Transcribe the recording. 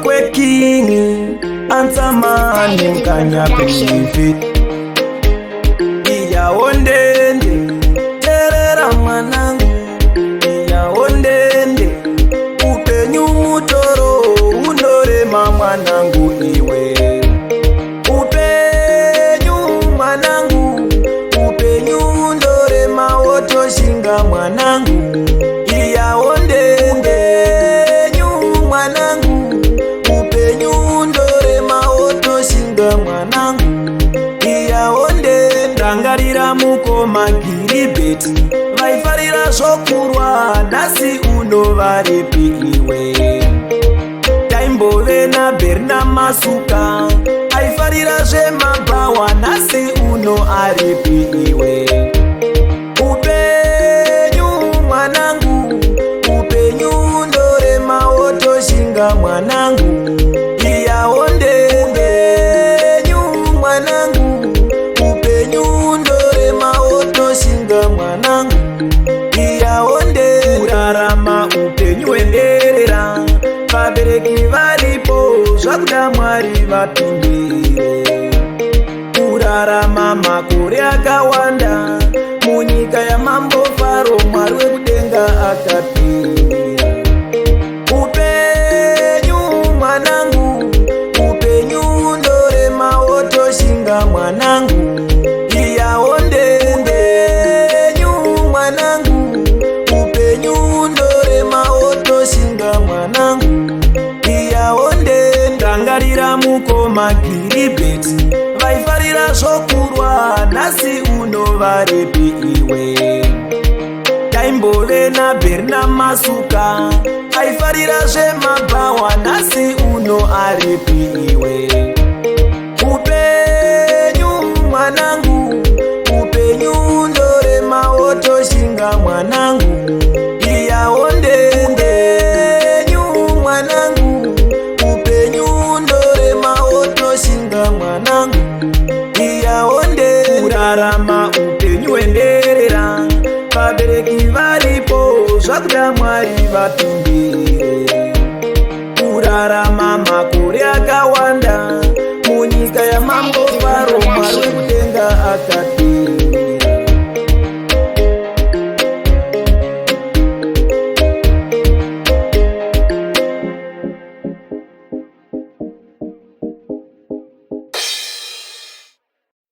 kwekingi ansamani mkanyapipi iyawo ndende terera mwanangu iyawo ndende upenyu mutoro undorema mwanangu iwe upenyu mwanangu upenyu undorema wotoshinga mwanangu iyawo ndende mwanangu upenyu undorema wotoshinga mwanangu iyawo ndende rangarira mukoma Giribeti vaifarira zvokurwa nhasi unovaripi iwe taimbove naBerna Masuka aifarira zvemabhawa nhasi uno aripi iwe upenyu mwanangu upenyu undorema wotoshinga mwanangu iyawo ndende mwanangu upenyu undorema wotoshinga mwanangu iyawo ndende kurarama upenyu hwenderera vabereki varipo zvakuda Mwari vatumbire kurarama makore akawanda munyika yamambo Faro Mwari wekudenga akapira upenyu mwanangu upenyu undorema wotoshinga mwanangu iyawo ndende mwanangu upenyu undorema wotoshinga mwanangu iyawo ndende rangarira mukoma Giribeti vaifarira zvokurwa nhasi unovaripi iwe taimbove naBerna Masuka aifarira zvemabhawa nhasi uno aripi iwe upenyu mwanangu upenyu undorema wotoshinga mwanangu iyawo ndende mwanangu upenyu undorema wotoshinga mwanangu iyawo ndende kurarama upenyu hwenderera vabereki varipo zvakuda Mwari vatumbi